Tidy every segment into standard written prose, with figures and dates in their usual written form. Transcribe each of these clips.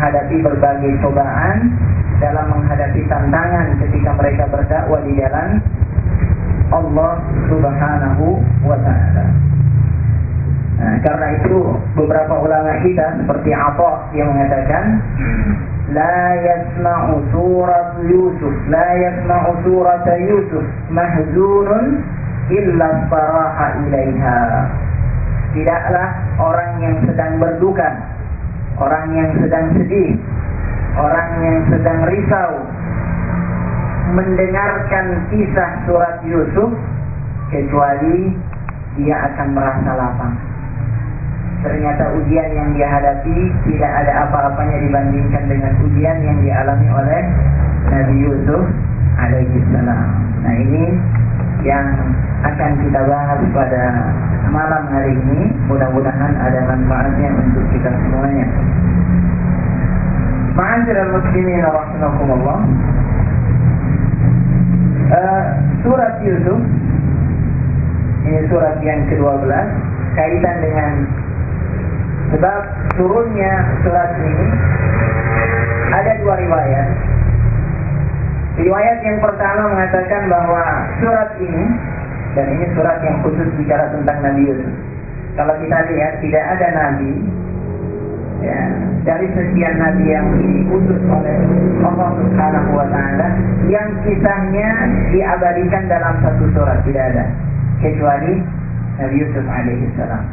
menghadapi berbagai cobaan, dalam menghadapi tantangan ketika mereka berdakwah di jalan Allah Subhanahu wa ta'ala. Nah, karena itu beberapa ulama kita seperti Atha yang mengatakan la yasma'u surat Yusuf, la yasma'u surat Yusuf mahzunun illa faraha ilaiha. Tidaklah orang yang sedang berduka, orang yang sedang sedih, orang yang sedang risau mendengarkan kisah surat Yusuf kecuali dia akan merasa lapang. Ternyata ujian yang dia hadapi tidak ada apa-apanya dibandingkan dengan ujian yang dialami oleh Nabi Yusuf alaihissalam. Nah, ini yang akan kita bahas pada malam hari ini. Mudah-mudahan ada manfaatnya untuk kita semuanya. Ma'asyiral muslimin rahimakumullah. Surat Yusuf ini surat yang ke-12, kaitan dengan sebab turunnya surat ini ada dua riwayat. Riwayat yang pertama mengatakan bahwa surat ini, dan ini surat yang khusus bicara tentang Nabi Yusuf. Kalau kita lihat tidak ada nabi ya, dari sekian nabi yang diutus oleh Allah Subhanahu wa ta'ala yang kisahnya diabadikan dalam satu surat, tidak ada, kecuali Nabi Yusuf alaihissalam.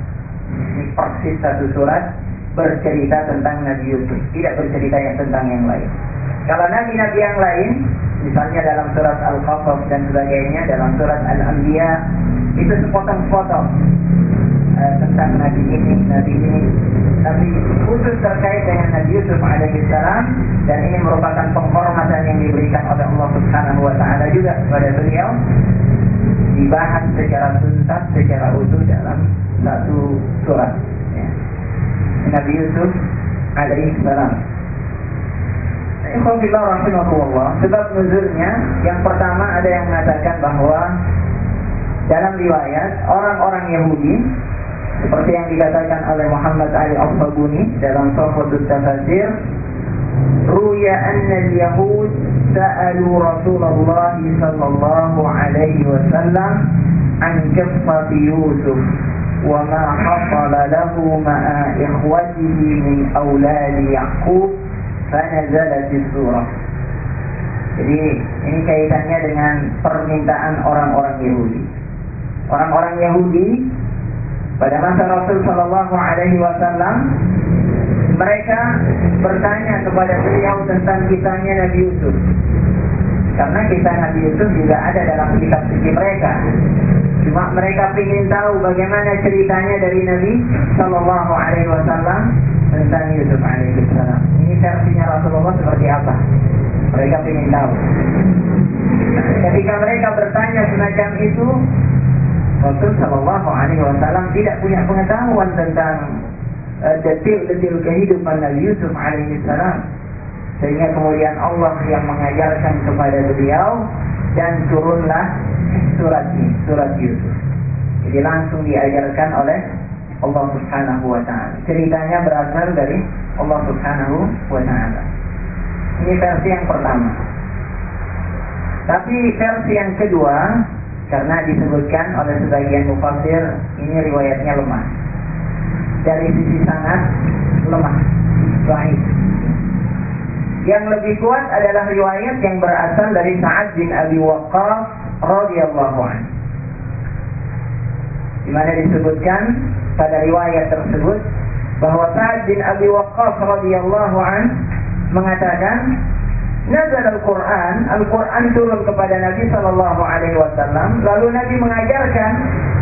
Ini persis satu surat bercerita tentang Nabi Yusuf, tidak bercerita yang tentang yang lain. Kalau nabi-nabi yang lain, misalnya dalam surat Al-Qasas dan sebagainya, dalam surat Al-Anbiya, itu sepotong-sepotong tentang nabi ini, nabi ini. Tapi khusus terkait dengan Nabi Yusuf alaihissalam, dan ini merupakan penghormatan yang diberikan oleh Allah Subhanahu wa ta'ala juga kepada beliau, dibahas secara tuntas, secara utuh dalam satu surat ya. Nabi Yusuf alaihissalam. Ikhwanillah rahimakumullah. Sebab nuzulnya, yang pertama ada yang mengatakan bahwa dalam riwayat orang-orang Yahudi, seperti yang dikatakan oleh Muhammad Ali Al-Sabuni dalam Tuhfatul Tafasir, ruya anna al-yahud sa'alu Rasulullah sallallahu alaihi wasallam an qissati Yusuf wa ma hasala lahu ma'a ikhwatihi min auladi Yaqub fanazalat as-surah. Jadi ini kaitannya dengan permintaan orang-orang Yahudi. Orang-orang Yahudi pada masa Rasul sallallahu alaihi wasallam, mereka bertanya kepada beliau tentang kisahnya Nabi Yusuf. Karena kisah Nabi Yusuf juga ada dalam kitab suci mereka. Cuma mereka ingin tahu bagaimana ceritanya dari Nabi sallallahu alaihi wasallam tentang Yusuf alaihi salam. Ini versinya Rasulullah seperti apa? Mereka ingin tahu. Ketika mereka bertanya semacam itu, Rasul sallallahu alaihi wasallam tidak punya pengetahuan tentang detil-detil kehidupan Nabi Yusuf alaihi salam, sehingga kemudian Allah yang mengajarkan kepada beliau dan turunlah surat ini, surat Yusuf. Jadi langsung diajarkan oleh Allah Subhanahu wa ta'ala. Ceritanya berasal dari Allah Subhanahu wa ta'ala. Ini versi yang pertama. Tapi versi yang kedua, karena disebutkan oleh sebagian mufassir, ini riwayatnya lemah. Dari sisi sanad lemah, dhaif. Yang lebih kuat adalah riwayat yang berasal dari Sa'ad bin Abi Waqqas radhiyallahu anhu, di mana disebutkan pada riwayat tersebut bahwa Sa'ad bin Abi Waqqas radhiyallahu anhu mengatakan, nazal Al-Quran, Al-Quran turun kepada Nabi sallallahu alaihi wasallam, lalu Nabi mengajarkan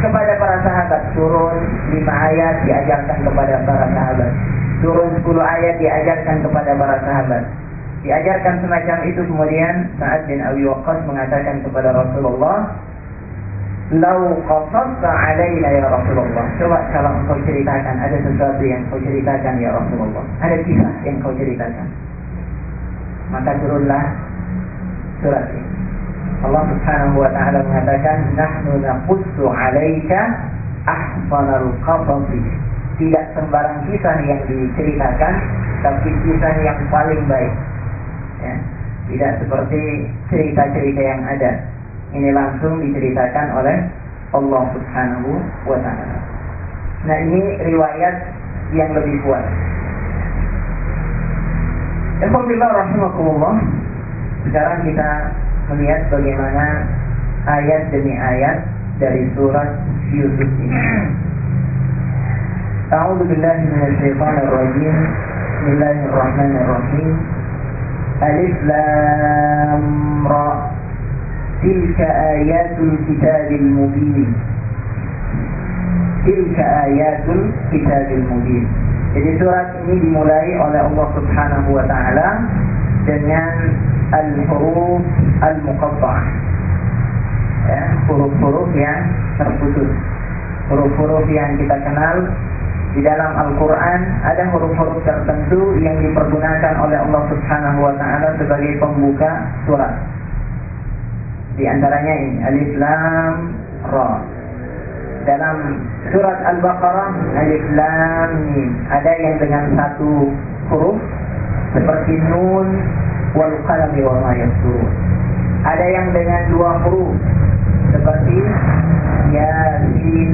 kepada para sahabat. Turun 5 ayat diajarkan kepada para sahabat, turun 10 ayat diajarkan kepada para sahabat. Diajarkan semacam itu. Kemudian Sa'ad bin Abi Waqqas mengatakan kepada Rasulullah, lau qasasta alaina ya Rasulullah, coba kalau engkau ceritakan, ada sesuatu yang kau ceritakan ya Rasulullah, ada kisah yang kau ceritakan. Maka turunlah surat ini. Allah Subhanahu wa ta'ala mengatakan, nahnu naqussu 'alaika ahsanal qasas. Tidak sembarang kisah yang diceritakan, tapi kisah yang paling baik. Ya. Tidak seperti cerita-cerita yang ada. Ini langsung diceritakan oleh Allah Subhanahu wa ta'ala. Nah, ini riwayat yang lebih kuat. Alhamdulillah rahimakumullah. Sekarang kita melihat bagaimana ayat demi ayat dari surat Yusuf ini. A'udzu billahi minasy syaithanir rajim. Bismillahirrahmanirrahim. Alif Lam Ra. Tilka ayatul kitabil mubin. Tilka ayatul kitabil mubin. Jadi surat ini dimulai oleh Allah Subhanahu wa ta'ala dengan al-huruf al-muqatta'ah. Ya, huruf-huruf yang terputus. Huruf-huruf yang kita kenal di dalam Al-Quran, ada huruf-huruf tertentu yang dipergunakan oleh Allah Subhanahu wa ta'ala sebagai pembuka surat. Di antaranya ini Alif Lam Ra. Dalam surat Al-Baqarah Alif Lam Mim, ada yang dengan satu huruf seperti Nun wal qalami wa ma yasturun. Ada yang dengan dua huruf seperti Yasin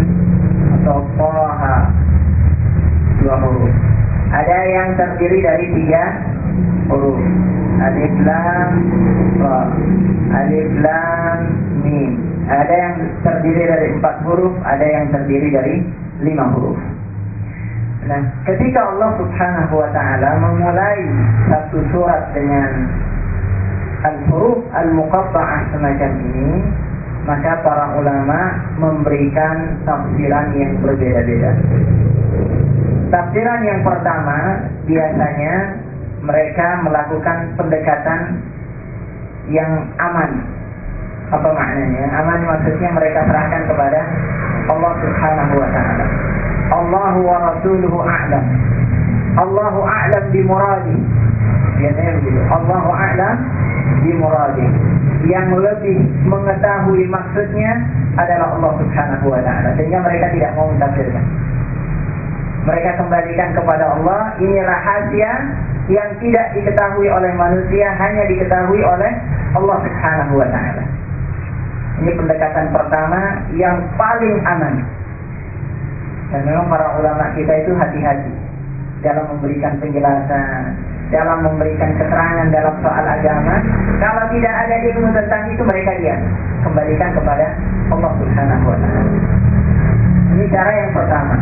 atau Taha, dua huruf. Ada yang terdiri dari tiga huruf. Alif Lam Ra, Alif Lam Mim. Ada yang terdiri dari 4 huruf, ada yang terdiri dari 5 huruf. Nah, ketika Allah Subhanahu wa ta'ala memulai satu surat dengan al-huruf al-muqatta'ah semacam ini, maka para ulama memberikan tafsiran yang berbeda-beda. Tafsiran yang pertama, biasanya mereka melakukan pendekatan yang aman. Apa maknanya? Aman maksudnya mereka serahkan kepada Allah Subhanahu wa ta'ala. Allahu wa rasuluhu a'lam. Allahu a'lam bi muradi. Biasanya begitu. Allahu a'lam bi muradi. Yang lebih mengetahui maksudnya adalah Allah Subhanahu wa ta'ala. Sehingga mereka tidak mau mentafsirkan. Mereka kembalikan kepada Allah. Ini rahasia yang tidak diketahui oleh manusia, hanya diketahui oleh Allah Subhanahu wa ta'ala. Ini pendekatan pertama yang paling aman. Dan memang para ulama kita itu hati-hati dalam memberikan penjelasan, dalam memberikan keterangan dalam soal agama. Kalau tidak ada ilmu tentang itu, mereka diam. Kembalikan kepada Allah Subhanahu wa ta'ala. Ini cara yang pertama.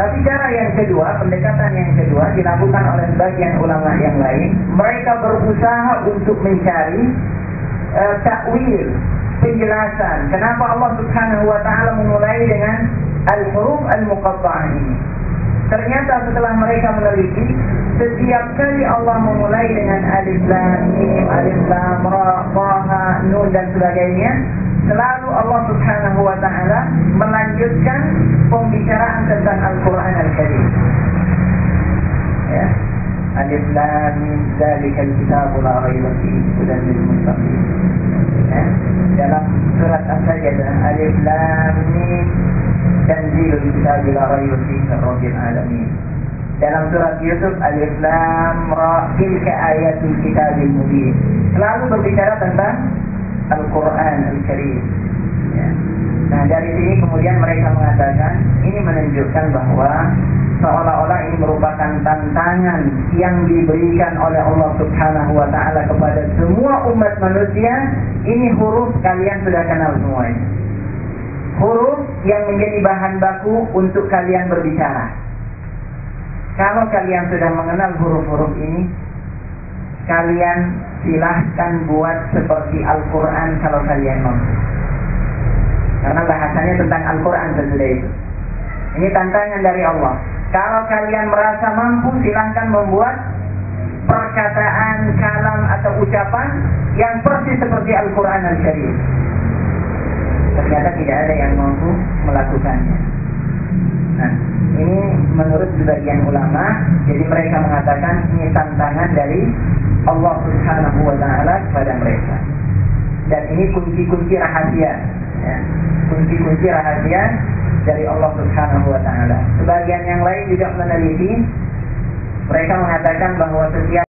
Tapi cara yang kedua, pendekatan yang kedua dilakukan oleh sebagian ulama yang lain. Mereka berusaha untuk mencari takwil, penjelasan kenapa Allah Subhanahu wa ta'ala memulai dengan al-huruf al-muqatta'ah ini. Ternyata setelah mereka meneliti, setiap kali Allah memulai dengan alif lam mim, alif lam ra, taha, nun dan sebagainya, selalu Allah Subhanahu wa ta'ala melanjutkan pembicaraan tentang Al-Quran Al-Karim. Ya. Alif lam mim, zalikal kitabu la raiba fihi hudan lil muttaqin. Ya. Dalam surat As-Sajdah, alif lam mim, tanzilul kitabi la raiba fihi min rabbil alamin. Dalam surat Yusuf, alif lam ra, tilka ayatul kitabil mubin. Selalu berbicara tentang Al-Quran Al-Karim. Ya. Nah, dari sini kemudian mereka mengatakan, ini menunjukkan bahwa seolah-olah ini merupakan tantangan yang diberikan oleh Allah Subhanahu wa ta'ala kepada semua umat manusia. Ini huruf kalian sudah kenal semuanya. Huruf yang menjadi bahan baku untuk kalian berbicara. Kalau kalian sudah mengenal huruf-huruf ini, kalian silahkan buat seperti Al-Quran kalau kalian mau. Karena bahasanya tentang Al-Quran sesudah itu. Ini tantangan dari Allah. Kalau kalian merasa mampu, silahkan membuat perkataan, kalam atau ucapan yang persis seperti Al-Quran Al-Karim. Ternyata tidak ada yang mampu melakukannya. Nah, ini menurut sebagian ulama, jadi mereka mengatakan ini tantangan dari Allah Subhanahu wa ta'ala kepada mereka. Dan ini kunci-kunci rahasia, ya. Kunci-kunci rahasia dari Allah Subhanahu wa ta'ala. Sebagian yang lain juga meneliti Mereka mengatakan bahwa setiap